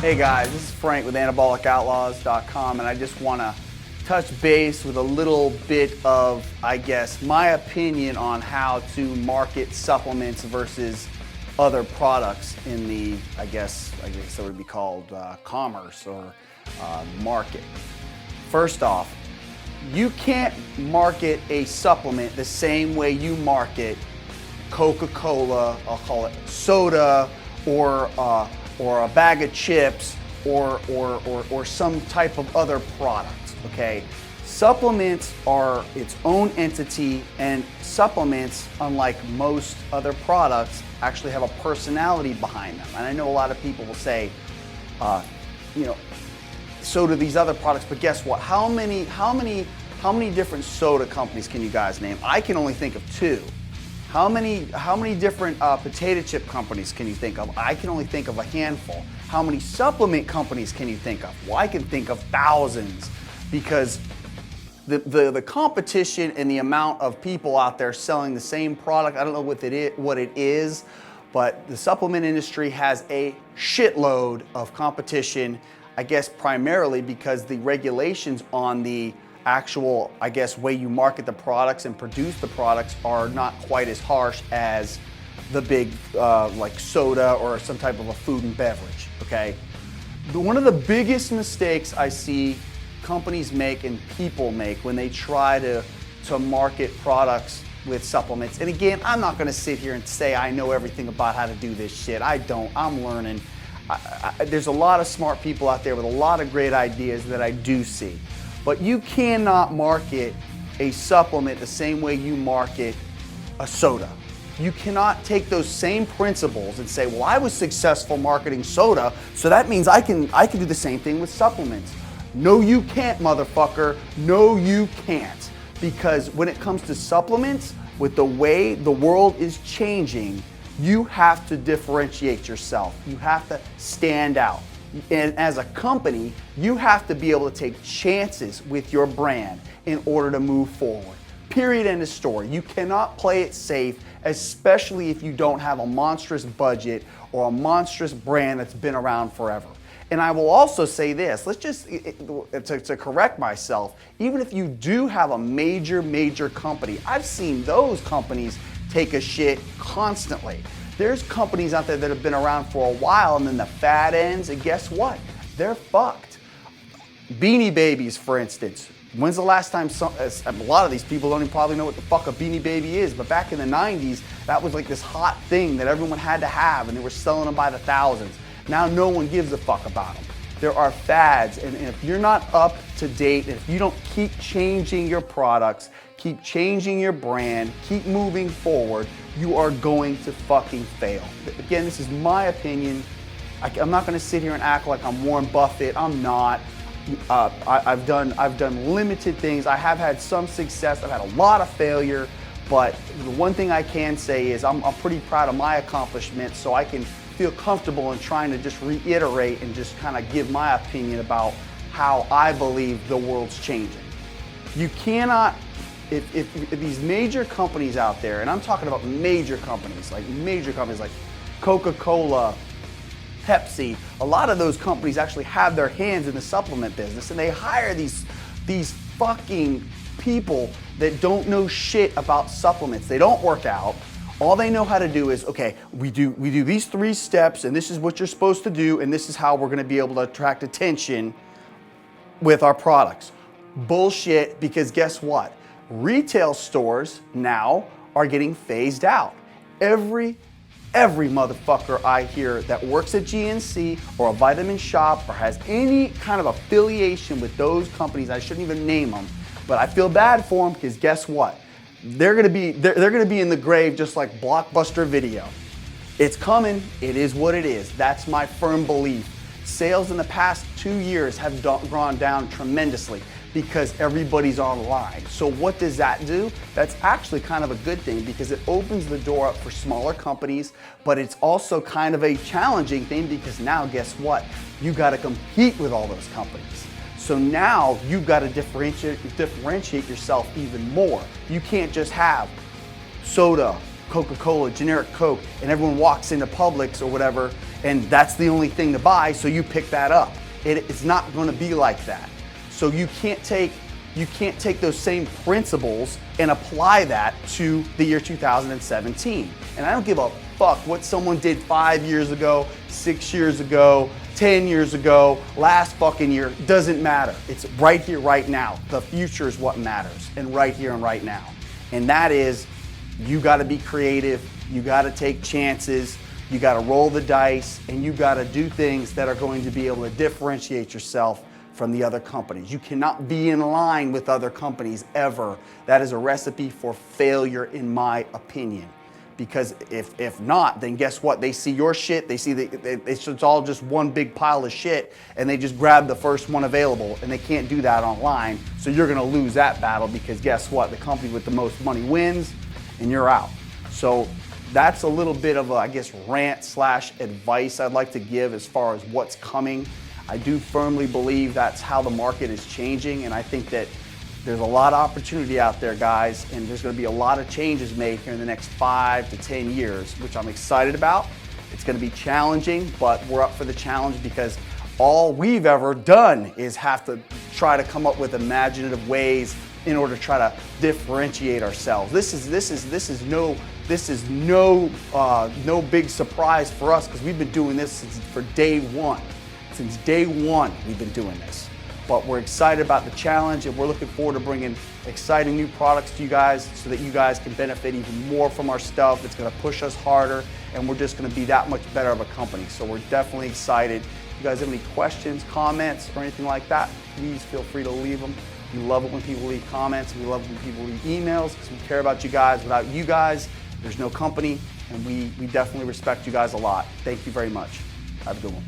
Hey guys, this is Frank with Anabolic and I just want to touch base with a little bit of, I guess, my opinion on how to market supplements versus other products in the, I guess that would be called commerce or market. First off, you can't market a supplement the same way you market Coca-Cola, I'll call it soda, or a bag of chips, or some type of other product, okay? Supplements are its own entity, and supplements, unlike most other products, actually have a personality behind them. And I know a lot of people will say, so do these other products, but guess what? How many different soda companies can you guys name? I can only think of two. How many different potato chip companies can you think of? I can only think of a handful. How many supplement companies can you think of? Well, I can think of thousands, because the competition and the amount of people out there selling the same product, I don't know what it is, but the supplement industry has a shitload of competition, I guess primarily because the regulations on the actual, I guess, way you market the products and produce the products are not quite as harsh as the big like soda or some type of a food and beverage, okay? One of the biggest mistakes I see companies make and people make when they try to market products with supplements, and again, I'm not gonna sit here and say I know everything about how to do this shit. I don't, I'm learning. There's a lot of smart people out there with a lot of great ideas that I do see. But you cannot market a supplement the same way you market a soda. You cannot take those same principles and say, well, I was successful marketing soda, so that means I can do the same thing with supplements. No, you can't, motherfucker. No, you can't. Because when it comes to supplements, with the way the world is changing, you have to differentiate yourself. You have to stand out. And as a company, you have to be able to take chances with your brand in order to move forward. Period, end of story. You cannot play it safe, especially if you don't have a monstrous budget or a monstrous brand that's been around forever. And I will also say this, let's just, to correct myself, even if you do have a major company, I've seen those companies take a shit constantly. There's companies out there that have been around for a while, and then the fad ends, and guess what? They're fucked. Beanie Babies, for instance. When's the last time a lot of these people don't even probably know what the fuck a Beanie Baby is, but back in the 90s, that was like this hot thing that everyone had to have, and they were selling them by the thousands. Now no one gives a fuck about them. There are fads, and if you're not up to date, and if you don't keep changing your products, keep changing your brand, keep moving forward, you are going to fucking fail. Again, this is my opinion. I'm not gonna sit here and act like I'm Warren Buffett. I'm not. I've done limited things. I have had some success. I've had a lot of failure, but the one thing I can say is I'm pretty proud of my accomplishments, so I can feel comfortable in trying to just reiterate and just kind of give my opinion about how I believe the world's changing. You cannot, if these major companies out there, and I'm talking about major companies like Coca-Cola, Pepsi, a lot of those companies actually have their hands in the supplement business, and they hire these fucking people that don't know shit about supplements. They don't work out. All they know how to do is, okay, we do these 3 steps, and this is what you're supposed to do, and this is how we're gonna be able to attract attention with our products. Bullshit, because guess what? Retail stores now are getting phased out. Every motherfucker I hear that works at GNC or a Vitamin Shop or has any kind of affiliation with those companies, I shouldn't even name them, but I feel bad for them, because guess what? They're gonna be in the grave just like Blockbuster Video. It's coming, it is what it is. That's my firm belief. Sales in the past 2 years have gone down tremendously because everybody's online. So what does that do? That's actually kind of a good thing, because it opens the door up for smaller companies, but it's also kind of a challenging thing, because now guess what? You gotta compete with all those companies. So now you've got to differentiate yourself even more. You can't just have soda, Coca-Cola, generic Coke, and everyone walks into Publix or whatever, and that's the only thing to buy, so you pick that up. It's not going to be like that. So you can't take those same principles and apply that to the year 2017. And I don't give a fuck what someone did 5 years ago, 6 years ago, 10 years ago, last fucking year. Doesn't matter. It's right here, right now. The future is what matters, and right here and right now. And that is, you got to be creative, you got to take chances, you got to roll the dice, and you got to do things that are going to be able to differentiate yourself from the other companies. You cannot be in line with other companies ever. That is a recipe for failure, in my opinion. Because if not, then guess what? They see your shit, they see it's all just one big pile of shit, and they just grab the first one available, and they can't do that online. So you're gonna lose that battle, because guess what? The company with the most money wins, and you're out. So that's a little bit of a, I guess, rant / advice I'd like to give as far as what's coming. I do firmly believe that's how the market is changing, and I think that there's a lot of opportunity out there, guys, and there's going to be a lot of changes made here in the next 5 to 10 years, which I'm excited about. It's going to be challenging, but we're up for the challenge, because all we've ever done is have to try to come up with imaginative ways in order to try to differentiate ourselves. This is no big surprise for us, because we've been doing this for day one. Since day one, we've been doing this. But we're excited about the challenge, and we're looking forward to bringing exciting new products to you guys so that you guys can benefit even more from our stuff. It's going to push us harder, and we're just going to be that much better of a company. So we're definitely excited. If you guys have any questions, comments, or anything like that, please feel free to leave them. We love it when people leave comments. We love it when people leave emails, because we care about you guys. Without you guys, there's no company, and we definitely respect you guys a lot. Thank you very much. Have a good one.